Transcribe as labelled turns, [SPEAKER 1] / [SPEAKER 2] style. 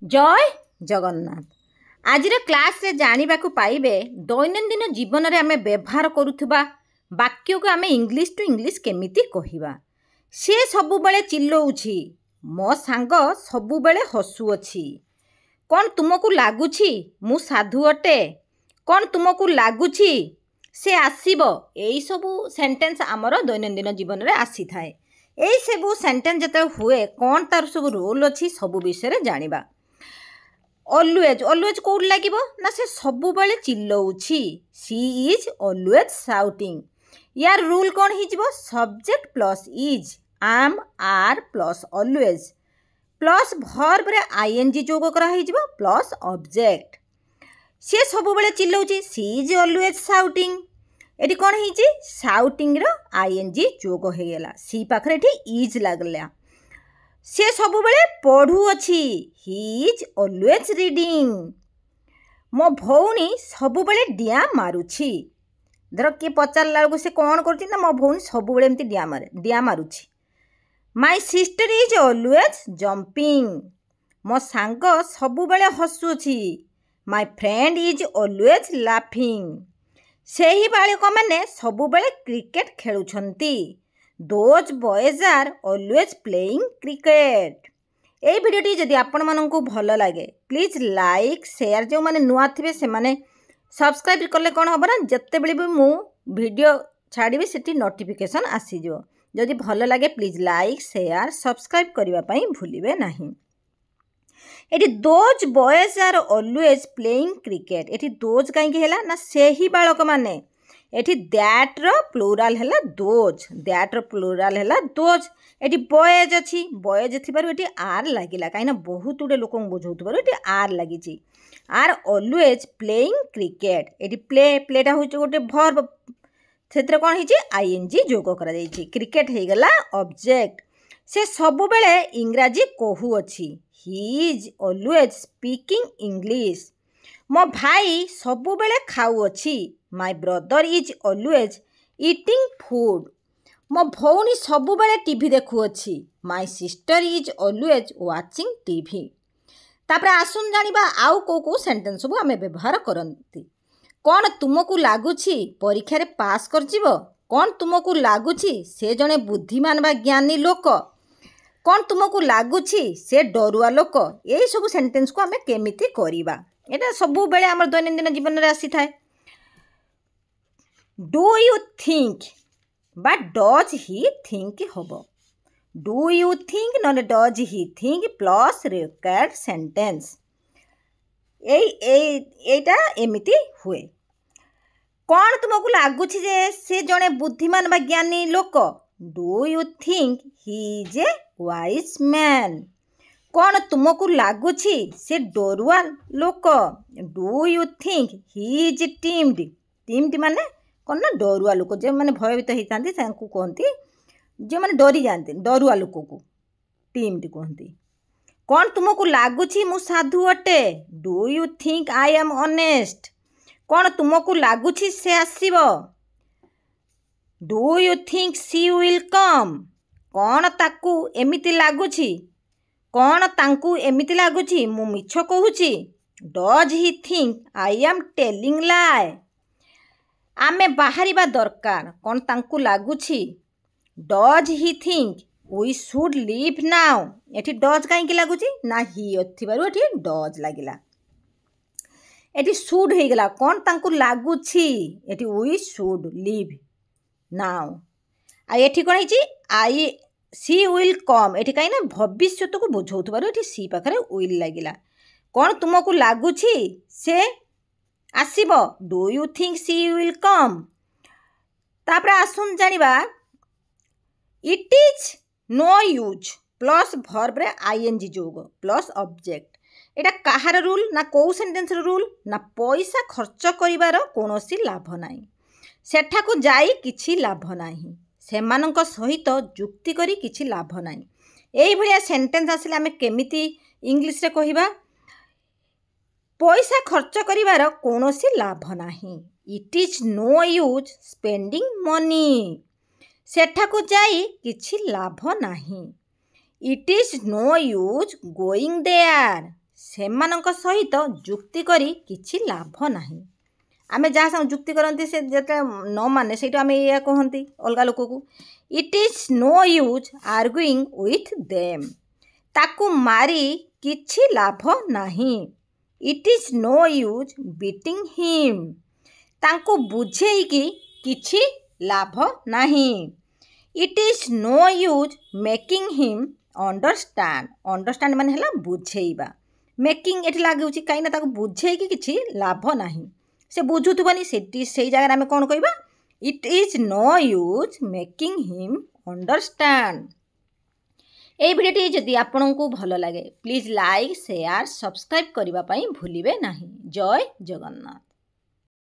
[SPEAKER 1] जय जगन्नाथ। आज क्लास रे जानिबा को पाइबे दैनंदिन जीवन रे आमे व्यवहार करुथुबा वाक्य को आमे इंग्लिश टू इंग्लिश केमिति कहिबा। से सबु बेले चिल्लौछि, मो सांग सबु बेले हसुअछि। कौन तुमको लागुछि मु साधु अटे? कौन तुमको लागुछि से आसीबो? एई सबु सेंटेंस आमर दैनंदिन जीवन रे आसी थाए। एई सबु सेंटेंस जते हुए कौन तार सब रोल अछि सबु विषय रे जानिबा। ऑलवेज ऑलवेज कौन लागिबो ना से सबु बेले चिल्लौछि। She is always shouting. यार रूल कौन हिजबो? Subject plus is, um, are plus always plus verb रे आईएनजी जोग करा हिजबो प्लस ऑब्जेक्ट। से सबु बेले चिल्लौछि। She is always shouting. एटी कौन हिची? शाउटिंग रो आईएनजी जोग हे गेला। सी पाखरे एटी इज लागला। से सबु बेले पढ़ु अछि। He is always reading. मो भौणी सबु बेले डिया मारुछि। धर किए पचारला बेलକୁ से कौन करछि ना मो भौणी सबु बेले एमती डिया मारुछि। My sister is always jumping. मो सांग सबु बेले हसुछि। My friend is always laughing. सेही बालक माने सबु बेले क्रिकेट खेलुछंती। Those boys are always playing cricket. এই ভিডিওটি যদি ଆପଣମାନଙ୍କୁ ଭଲ ଲାଗେ ପ୍ଲିଜ୍ ଲାଇକ୍ ସେୟାର, ଯେଉଁମାନେ ନୂଆ ଥିବେ ସେମାନେ ସବସ୍କ୍ରାଇବ୍ କଲେ କ'ଣ ହେବ ନା ଯେତେବେଳେ ବି ମୁଁ ଭିଡ଼ିଓ ଛାଡ଼ିବି ସେଠି ନୋଟିଫିକେସନ୍ ଆସିଯିବ। ଯଦି ଭଲ ଲାଗେ ପ୍ଲିଜ୍ ଲାଇକ୍ ସେୟାର ସବସ୍କ୍ରାଇବ୍ କରିବା ପାଇଁ ଭୁଲିବେ ନାହିଁ। ଏଠି those boys are always playing cricket. ଏଠି ଦୋଜ୍ କାହିଁକି ହେଲା ନା ସେହି ବାଳକମାନେ। एठी दैट रो प्लूराल हैला दोज। दैट रो प्लूराल हैला दोज। एठी बॉयज अछि। बॉयज थिबारु एठी आर लागिला काइना बहुत उडे लोक बुझौतबारु एठी आर लागिछि। Are always playing cricket. एठी प्लेटा होइछ गोटे वर्ब। सेतरे कोन हिछि? आईएनजी जोग करा जाइछि। क्रिकेट हे गेला ऑब्जेक्ट। से सबु बेले इंग्रजी कहू अछि। He is always speaking English. मो भाई सबु बेले खाऊ अछि। My brother is always eating food. मो भौणी सबु बेले टीवी देखु अछि। My sister is always watching TV. तापर आसुन जानिबा आउ को सेंटेंस सब आमे व्यवहार करंती। कौन तुमको लागुछि परीक्षा रे पास कर जिवो? कौन तुमको लागुछि से जने बुद्धिमान बा ज्ञानी लोक? कौन तुमको लागुछि से डरुआ लोक? एई सब सेंटेंस को आमे केमिति करिबा? एटा सबु बेले हमर दैनंदिन जीवन रे आसी थाए। डू यू थिंक बा डज ही थिंक होबो। डू यू थिंक नले does he think plus required sentence. एटा एमिति हुए। कौन तुमको लागुछि जे से जने बुद्धिमान बा ज्ञानी लोक? Do you think he is a wise man. कौन तुमको लागुछि से डरुआ लोक? Do you think he is teemed. Teemed माने कौन ना डरुआ लोक जो मैंने भयभीत होता कहती, जो मैंने डरी जाती डरुआ लोक को टीम्ड कहती। कौन तुमको लागुछि मु साधु अटे? Do you think I am honest. कौन तुमको लागुछि से आसीबो? Do you think she will come. कौन ताकू एमिति लागुछि? कौन तांकू एमिति लागुछि मु मिछ कहूछि? Does he think I am telling lie. आमे बाहरिबा दरकार। कौन तांकू लागुछि? Does he think we should leave now. एठी डज काहेकि लागुछि ना ही अथिबारु एठी डज लागिला। एठी शुड हे गेला। कौन तांकू लागुछि? एठी वी शुड लीव नाउ। आ एठी कोन हिची? आई सी विल कम। एठी काई ना भविष्यत को बुझौतबारु एठी सी पाखरे विल लागिला। कौन तुमको लागुछि से आसीबो? Do you think she will come. तापर आसुन जानिबा it is no use plus verb रे आईएनजी जोग प्लस ऑब्जेक्ट। एटा काहार रूल ना को सेंटेंस रूल ना पैसा खर्च करिवार कोनोसी लाभ नाही। सेठाकू जाई किछि लाभ नाही। सेमानंक सहित जुक्ति करी किछि लाभ नाही। एई भलिया सेंटेंस आसिले आमे केमिति इंग्लिश रे कहिबा? पैसा खर्च करिवार कोनोसी लाभ नाही। It is no use spending money. सेठाकू जाई किछि लाभ नाही। It is no use going there. ସେମାନଙ୍କ ସହିତ ଯୁକ୍ତି କରି କିଛି ଲାଭ ନାହିଁ। ଆମେ ଯାହା ସାଙ୍ଗେ ଯୁକ୍ତି କରନ୍ତି ସେ ଯେତେବେଳେ ନ ମାନେ ସେଇଠୁ ଆମେ ଏଇଆ କୁହନ୍ତି ଅଲଗା ଲୋକକୁ। It is no use arguing with them. ତାକୁ ମାରି କିଛି ଲାଭ ନାହିଁ। It is no use beating him. ତାଙ୍କୁ ବୁଝେଇକି କିଛି ଲାଭ ନାହିଁ। It is no use making him understand. Understand ମାନେ ହେଲା ବୁଝେଇବା। ମେକିଂ ଏଠି ଲାଗୁଛି କାହିଁକିନା ତାକୁ ବୁଝେଇକି କିଛି ଲାଭ ନାହିଁ। ସେ ବୁଝୁଥିବନି, ସେଇ ଜାଗାରେ ଆମେ କ'ଣ କହିବା? It is no use making him understand. এই ভিডিওটি যদি ଆପଣଙ୍କୁ ଭଲ ଲାଗେ ପ୍ଲିଜ୍ ଲାଇକ୍, ସେୟାର, ସବସ୍କ୍ରାଇବ୍ କରିବା ପାଇଁ ଭୁଲିବେ ନାହିଁ। ଜୟ ଜଗନ୍ନାଥ।